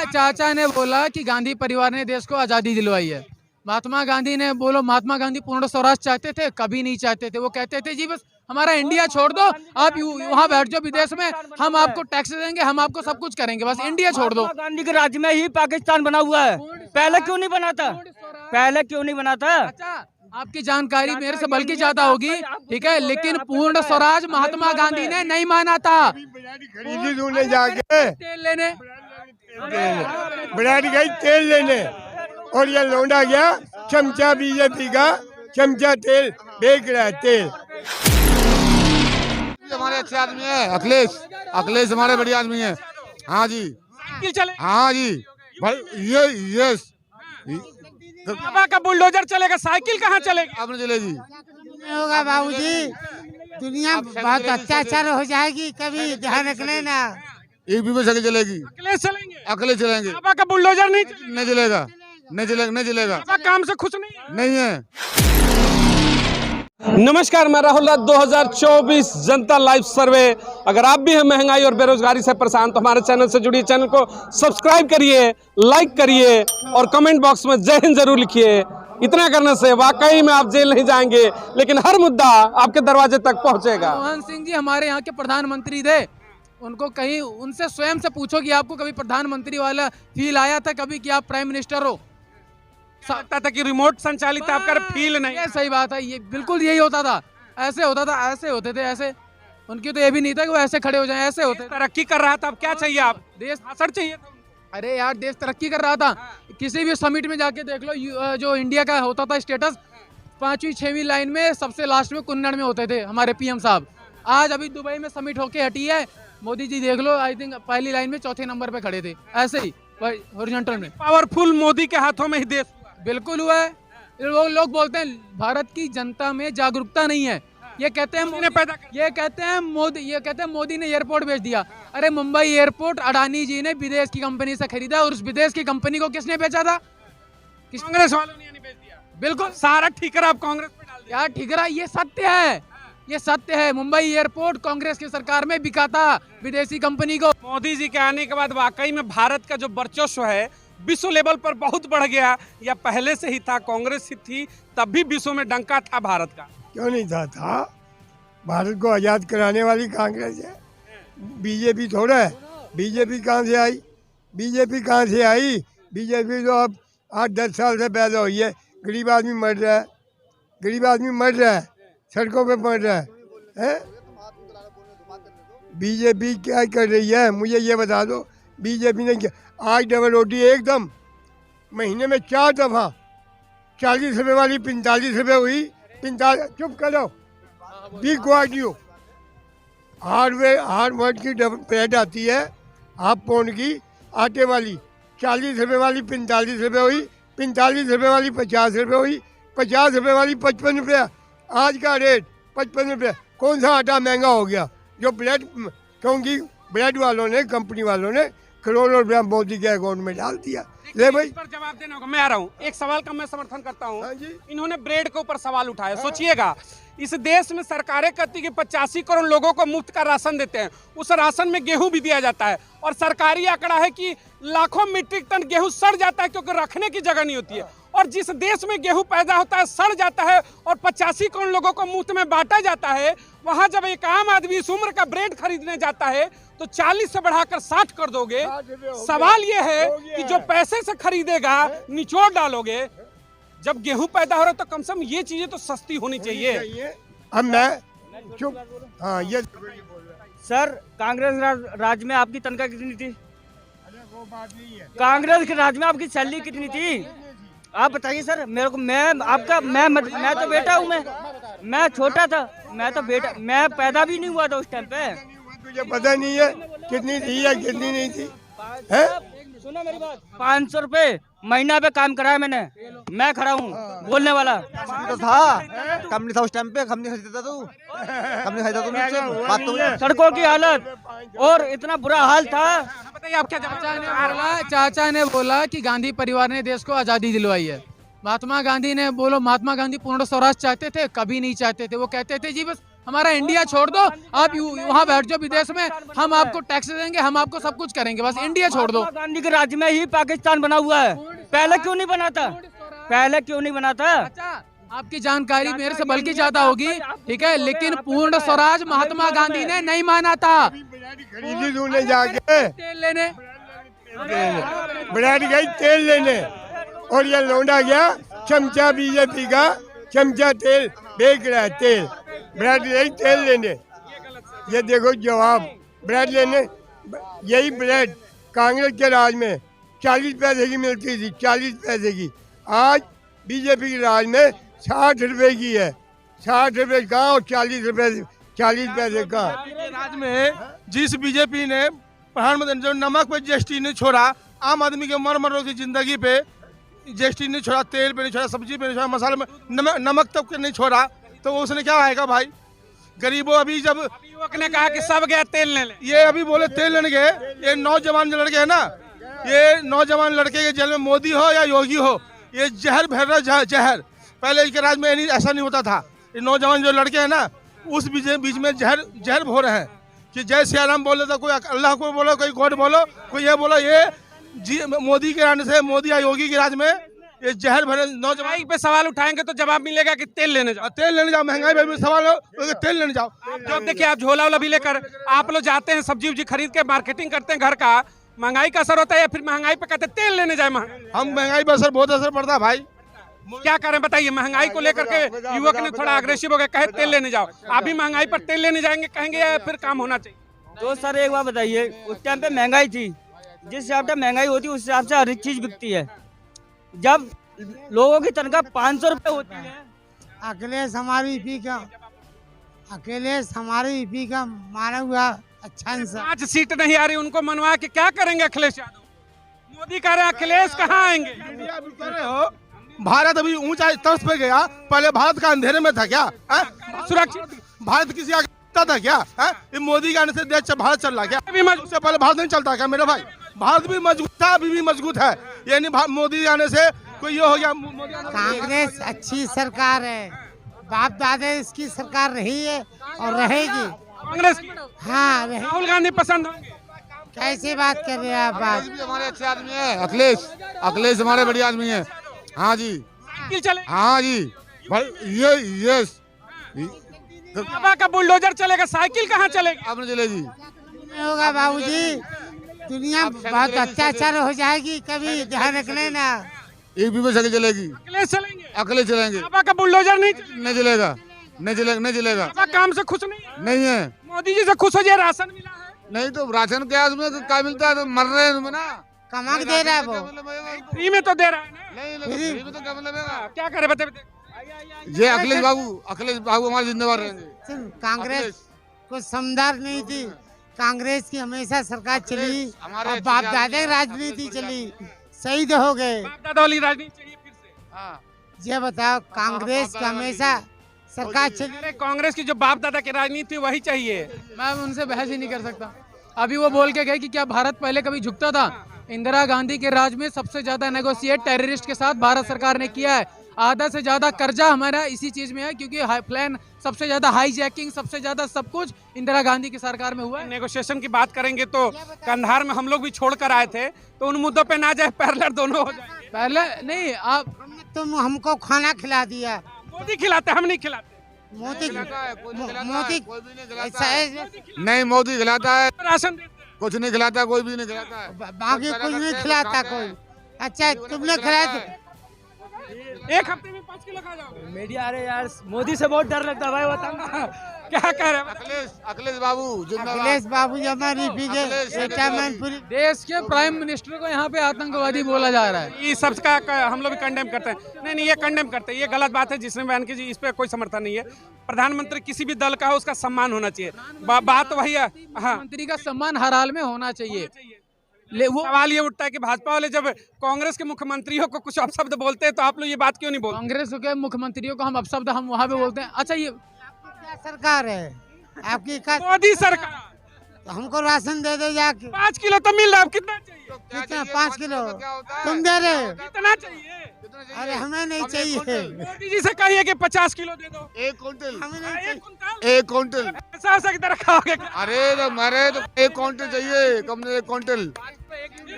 चाचा ने बोला कि गांधी परिवार ने देश को आज़ादी दिलवाई है। महात्मा गांधी ने बोलो, महात्मा गांधी पूर्ण स्वराज चाहते थे? कभी नहीं चाहते थे। वो कहते थे जी बस हमारा इंडिया छोड़ दो, आप वहाँ बैठ जाओ विदेश में, हम आपको टैक्स देंगे, हम आपको सब कुछ करेंगे, बस इंडिया छोड़ दो। गांधी के राज्य में ही पाकिस्तान बना हुआ है, पहले क्यों नहीं बना था? पहले क्यों नहीं बना था? अच्छा, आपकी जानकारी मेरे से बल्कि ज्यादा होगी, ठीक है, लेकिन पूर्ण स्वराज महात्मा गांधी ने नहीं माना था। खरीदी तूने जाके तेल लेने, ब्रेड गई तेल लेने, और ये लौंडा गया चमचा बीजेपी का, चमचा तेल बेच रहा है तेल। हमारे अच्छे आदमी है अखिलेश हमारे बढ़िया आदमी है। हाँ जी, हाँ जी भाई, ये बाबा का बुलडोजर चलेगा, साइकिल कहाँ चलेगी? अब नहीं चलेगी। होगा बाबूजी, दुनिया बहुत अत्याचार हो जाएगी, कभी ध्यान रखना ना। एक भी साइकिल चलेगी, अखिलेश चलेंगे। बाबा का बुलडोजर नहीं चलेगा, नहीं चलेगा। बाबा काम से खुश नहीं है। नमस्कार, मैं राहुल राज। 2024 जनता लाइव सर्वे। अगर आप भी हैं महंगाई और बेरोजगारी से परेशान तो हमारे चैनल से जुड़िए, चैनल को सब्सक्राइब करिए, लाइक करिए और कमेंट बॉक्स में जय हिंद जरूर लिखिए। इतना करने से वाकई में आप जेल नहीं जाएंगे, लेकिन हर मुद्दा आपके दरवाजे तक पहुंचेगा। मनमोहन सिंह जी हमारे यहाँ के प्रधानमंत्री थे, उनको कहीं उनसे स्वयं से पूछो कि आपको कभी प्रधानमंत्री वाला फील आया था कभी कि आप प्राइम मिनिस्टर हो? लगता था कि रिमोट संचालित आपका फील नहीं। ये सही बात है, ये बिल्कुल यही होता था, ऐसे होता था, ऐसे होते थे, ऐसे। उनकी तो ये भी नहीं था कि वो ऐसे खड़े हो जाएं, ऐसे होते। तरक्की कर रहा था, अब क्या चाहिए? आप देश भाषण चाहिए? अरे यार, देश तरक्की कर रहा था। किसी भी समिट में जाके देख लो, जो इंडिया का होता था स्टेटस, 5वीं 6वीं लाइन में सबसे लास्ट में कुन्नड़ में होते थे हमारे पीएम साहब। आज अभी दुबई में समिट होके हटी है, मोदी जी देख लो, आई थिंक पहली लाइन में चौथे नंबर पे खड़े थे, ऐसे ही हॉरिजॉन्टल में। पावरफुल मोदी के हाथों में ही देश बिल्कुल हुआ है। लोग बोलते हैं भारत की जनता में जागरूकता नहीं है, ये कहते हैं मोदी ने एयरपोर्ट बेच दिया। अरे मुंबई एयरपोर्ट अडानी जी ने विदेश की कंपनी से खरीदा, और उस विदेश की कंपनी को किसने बेचा था? कांग्रेस वालों ने बेच दिया। बिल्कुल, सारा ठिकरा आप कांग्रेस पे डाल दिया। यार ठिकरा, ये सत्य है, ये सत्य है। मुंबई एयरपोर्ट कांग्रेस की सरकार में बिका था विदेशी कंपनी को। मोदी जी के आने के बाद वाकई में भारत का जो वर्चस्व है विश्व लेवल पर बहुत बढ़ गया, या पहले से ही था? कांग्रेस ही थी तब भी विश्व में डंका था भारत का। क्यों नहीं था भारत को आज़ाद कराने वाली कांग्रेस है, बीजेपी थोड़ा है। बीजेपी कहाँ से आई? बीजेपी तो अब 8-10 साल से पैदा हुई है। गरीब आदमी मर रहा है, सड़कों पे मर रहा है। बीजेपी क्या कर रही है, मुझे ये बता दो। बीजेपी ने क्या? आज डबल रोटी एकदम महीने में 4 दफा, 40 रुपये वाली 45 रुपये हुई। 45, चुप करो, बी क्वालिटी हार्डवर्ड की ब्रेड आती है, हाफ पाउंड की आटे वाली, 40 रुपये वाली 45 रुपये हुई, 45 रुपये वाली 50 रुपये हुई, 50 रुपये वाली 55 रुपये। आज का रेट 55 रुपये। कौन सा आटा महंगा हो गया? जो ब्रेड, क्योंकि ब्रेड वालों ने, कंपनी वालों ने करोड़ों रुपया मोदी के अकाउंट में डाल दिया। ले भाई, इस पर जवाब देना होगा। मैं आ रहा हूँ, एक सवाल का मैं समर्थन करता हूँ। हाँ जी। इन्होंने ब्रेड के ऊपर सवाल उठाया। सोचिएगा, इस देश में सरकारें कहती कि 85 करोड़ लोगों को मुफ्त का राशन देते हैं, उस राशन में गेहूं भी दिया जाता है, और सरकारी आंकड़ा है कि लाखों मीट्रिक टन गेहूं सड़ जाता है क्योंकि रखने की जगह नहीं होती है। और जिस देश में गेहूं पैदा होता है, सड़ जाता है, और 85 करोड़ लोगों को मुफ्त में बांटा जाता है, वहां जब एक आम आदमी इस उम्र का ब्रेड खरीदने जाता है तो 40 से बढ़ाकर 60 कर दोगे। सवाल ये है कि जो पैसे से खरीदेगा निचोड़ डालोगे। जब गेहूं पैदा हो रहा है तो कम से कम ये चीजें तो सस्ती होनी चाहिए। अब मैं चुप। हाँ, ये सर, कांग्रेस राज में आपकी तनख्वाह कितनी थी? वो बात नहीं है। कांग्रेस के राज में आपकी सैलरी कितनी थी? आप बताइए सर मेरे को। मैं तो बेटा हूँ, मैं छोटा था, मैं पैदा भी नहीं हुआ था उस टाइम पे। तुझे पता नहीं है कितनी थी या कितनी नहीं थी? है? सुनो मेरी बात, 500 रुपए महीना पे काम कराया मैंने। मैं खड़ा हूँ बोलने वाला। तो था, कम नहीं था उस टाइम पे, कम नहीं खरीदता तू, कम नहीं खरीदता तू। बात तो सड़कों की हालत और इतना बुरा हाल था। बताइए आप क्या जवाब? चाचा ने बोला कि गांधी परिवार ने देश को आज़ादी दिलवाई है। महात्मा गांधी ने बोलो, महात्मा गांधी पूर्ण स्वराज चाहते थे? कभी नहीं चाहते थे। वो कहते थे जी बस हमारा इंडिया छोड़ दो, आप वहाँ बैठ जाओ विदेश में, हम आपको टैक्स देंगे, हम आपको सब कुछ करेंगे, बस इंडिया छोड़ दो। महात्मा गांधी के राज्य में ही पाकिस्तान बना हुआ है, पहले क्यों नहीं बना था? पहले क्यों नहीं बना था? अच्छा, आपकी जानकारी मेरे से बल्कि ज्यादा होगी, ठीक है, लेकिन पूर्ण स्वराज महात्मा गांधी ने नहीं माना था। खरीदी दूने जाके तेल लेने, ब्रेड गई तेल लेने, और ये लौंडा गया चमचा बीजेपी का, चमचा तेल बेच रहा है, तेल ब्रेड नहीं तेल लेने। ये देखो जवाब, ब्रेड लेने, यही ब्रेड कांग्रेस के राज में 40 पैसे की मिलती थी, 40 पैसे की, आज बीजेपी के राज में 60 रुपए की है। 60 रुपए कहाँ और 40 रुपए, 40 पैसे कहाँ? राज्य में जिस बीजेपी ने प्रधानमंत्री जो नमक पे जीएसटी नहीं छोड़ा, आम आदमी के मर मरों की जिंदगी पे जीएसटी नहीं छोड़ा, तेल पे नहीं छोड़ा, सब्जी पे नहीं छोड़ा, मसाले में नमक तक के नहीं छोड़ा, तो उसने क्या आएगा भाई? गरीबों अभी जब युवक ने कहा कि सब गया तेल लेने, ये अभी बोले तेल लेने गए, ये नौजवान जो लड़के हैं ना, ये नौजवान लड़के के जेल में मोदी हो या योगी हो, ये जहर भर रहा जहर। पहले इनके राज में ऐसा नहीं होता था। ये नौजवान जो लड़के हैं ना, उस बीच में जहर भो रहे हैं कि जय सिया राम बोले तो कोई अल्लाह को बोलो, कोई गॉड बोलो, कोई ये बोलो। ये मोदी के आने से, मोदी या योगी के राज में ये जहर भरे नौजवान पे सवाल उठाएंगे तो जवाब मिलेगा कि तेल लेने जाओ, तेल लेने जाओ, महंगाई पे सवाल हो तो तेल लेने जाओ। जो देखिए आप झोला वोला भी लेकर आप लोग जाते हैं, सब्जी उब्जी खरीद के मार्केटिंग करते हैं घर का, महंगाई का असर होता है या फिर महंगाई पे कहते हैं तेल लेने जाए? हम महंगाई पर असर बहुत असर पड़ता है भाई। क्या करें बताइए? महंगाई को लेकर के युवक ने थोड़ा अग्रेसिव हो गया, कहे तेल लेने जाओ। आप भी महंगाई पर तेल लेने जाएंगे कहेंगे या फिर काम होना चाहिए? तो सर एक बात बताइए, उस टाइम पे महंगाई थी, जिस हिसाब से महंगाई होती है उस हिसाब से हर एक चीज बिकती है। जब लोगों की तनख्वाह 500 रुपए होती है, अखिलेश हमारी ईपी का, अखिलेश हमारी ईपी का मारा हुआ अच्छा इंसान। 5 सीट नहीं आ रही, उनको मनवा के क्या करेंगे अखिलेश यादव? मोदी कह रहे हैं अखिलेश कहाँ आएंगे? कह रहे हो भारत अभी ऊंचा तर्ज पे गया, पहले भारत का अंधेरे में था क्या? सुरक्षित भारत किसी आगे था क्या? ये मोदी के आने से देश भारत चल रहा क्या? उससे पहले भारत नहीं चलता क्या मेरे भाई? भारत भी मजबूत था, अभी भी मजबूत है, ये नहीं मोदी आने से कोई ये हो गया। कांग्रेस अच्छी सरकार है, बाप दादा इसकी सरकार रही है और रहेगी। कांग्रेस की हाँ राहुल गांधी पसंद होंगे? कैसी बात कर रहे हैं आप? बात भी हमारे अच्छे आदमी है, अखिलेश हमारे बढ़िया आदमी है। हाँ जी, साइकिल चले, हाँ जी भाई, ये बाबा का बुलडोजर चलेगा, साइकिल कहाँ चलेगी? अब नहीं चलेगी, नहीं होगा बाबूजी, दुनिया बहुत अत्याचार हो जाएगी, कभी ध्यान रख लेना। एक भी साइकिल चलेगी, अखिलेश चलेंगे, अखिलेश चलेंगे। बाबा का बुलडोजर नहीं चलेगा, नहीं चलेगा। बाबा काम से खुश नहीं है। मोदी जी से खुश हो जाए, राशन मिला है? नहीं तो राशन क्या उसमें क्या मिलता है, तो मर रहे हैं उसमें ना, कमा के दे रहा है वो, फ्री में तो दे रहा है ना। नहीं फ्री में तो क्या मतलब है? क्या करे बताइए? ये अखिलेश बाबू हमारे जिम्मेवार रहेंगे। कांग्रेस कुछ समझदार नहीं थी, कांग्रेस की हमेशा सरकार चली और बाप दादा की राजनीति चली, शहीद हो गए। बाप दादा वाली राजनीति चाहिए फिर से? हाँ, ये बताओ, कांग्रेस की हमेशा सरकार चली। अरे कांग्रेस की जो बाप दादा की राजनीति वही चाहिए। मैं उनसे बहस ही नहीं कर सकता। अभी वो बोल के गए कि क्या भारत पहले कभी झुकता था? इंदिरा गांधी के राज में सबसे ज्यादा नेगोशिएट टेररिस्ट के साथ भारत सरकार ने किया है। आधा से ज्यादा कर्जा हमारा इसी चीज में है, क्योंकि प्लान सबसे ज्यादा हाईजैकिंग, सबसे ज्यादा सब कुछ इंदिरा गांधी की सरकार में हुआ है। नेगोशिएशन की बात करेंगे तो कंधार में हम लोग भी छोड़ कर आए थे, तो उन मुद्दों पे ना जाए, पैरेलल दोनों हो जाए। पहले नहीं, आप तुम हमको खाना खिला दिया, मोदी खिलाते, हम नहीं खिलाते। मोदी नहीं मोदी खिलाता है, राशन देते, कुछ नहीं खिलाता, कोई भी नहीं खिलाता है, बाकी कुछ नहीं खिलाता कोई। अच्छा तुमने खिलाया तो एक हफ्ते में 5 किलो खा जाओ। मीडिया, अरे यार मोदी से बहुत डर लगता है भाई, बताना क्या कह रहे हैं? अखिलेश बाबू जिंदाबाद। अखिलेश बाबू हमारी पूरी देश के प्राइम मिनिस्टर को यहाँ पे आतंकवादी बोला जा रहा है। ये सबका हम लोग भी कंडेम करते हैं। नहीं, ये कंडेम करते हैं, ये गलत बात है। जिसने बयान की इस पे कोई समर्थन नहीं है। प्रधानमंत्री किसी भी दल का हो, उसका सम्मान होना चाहिए। बात वही है। हाँ, मंत्री का सम्मान हर हाल में होना चाहिए। वो सवाल ये उठता है कि भाजपा वाले जब कांग्रेस के मुख्यमंत्रियों को कुछ अपशब्द बोलते हैं तो आप लोग ये बात क्यों नहीं बोलते? कांग्रेस के मुख्यमंत्रियों को हम अपशब्द हम वहाँ पे बोलते हैं। अच्छा, ये क्या सरकार है आपकी? मोदी सरकार, तो हमको राशन दे दे जाके। 5 किलो तो मिल रहा है, कितना चाहिए? कितना? 5 किलो तुम दे रहे हो? कितना चाहिए? अरे हमें नहीं चाहिए, मोदी जी से कहिए कि 50 किलो दे दो। 1 क्विंटल, हमें नहीं चाहिए। 1 क्विंटल। ऐसा ऐसा की तरह खाओगे क्या? अरे तो मेरे तो 1 क्विंटल चाहिए, कम से 1 क्विंटल।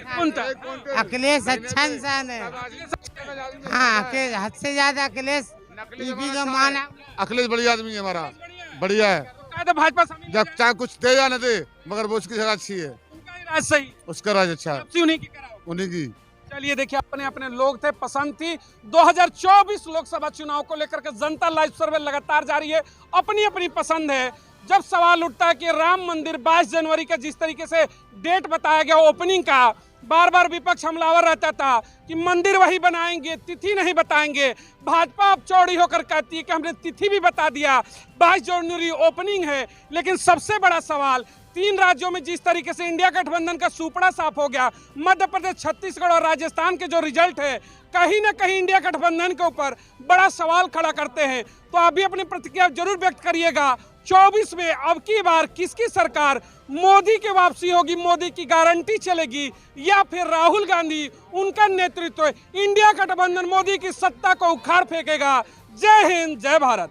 कुंतल। अखिलेश अच्छा इंसान है। हाँ, हद से ज्यादा अखिलेश टीवी का माना। अखिलेश बढ़िया आदमी है हमारा, बढ़िया है। तो भाजपा समिति जब चाहे कुछ दे या न दे, मगर वो उसकी जगह अच्छी है, उनका ही राज सही, उसका राज अच्छा है, वापसी उन्हीं की कराओ। उन्हीं की। चलिए देखिए, अपने अपने लोग थे, पसंद थी। 2024 लोकसभा चुनाव को लेकर के जनता लाइव सर्वे लगातार जारी है, अपनी अपनी पसंद है। जब सवाल उठता है कि राम मंदिर 22 जनवरी का जिस तरीके से डेट बताया गया ओपनिंग का, बार बार विपक्ष हमलावर रहता था कि मंदिर वही बनाएंगे, तिथि नहीं बताएंगे। भाजपा अब चौड़ी होकर कहती है कि हमने तिथि भी बता दिया, 22 जनवरी ओपनिंग है। लेकिन सबसे बड़ा सवाल, 3 राज्यों में जिस तरीके से इंडिया गठबंधन का सुपड़ा साफ हो गया, मध्य प्रदेश, छत्तीसगढ़ और राजस्थान के जो रिजल्ट है, कहीं ना कहीं इंडिया गठबंधन के ऊपर बड़ा सवाल खड़ा करते हैं। तो आप भी अपनी प्रतिक्रिया जरूर व्यक्त करिएगा। 24 में अब की बार किसकी सरकार, मोदी की वापसी होगी, मोदी की गारंटी चलेगी, या फिर राहुल गांधी, उनका नेतृत्व इंडिया गठबंधन मोदी की सत्ता को उखाड़ फेंकेगा। जय हिंद, जय भारत।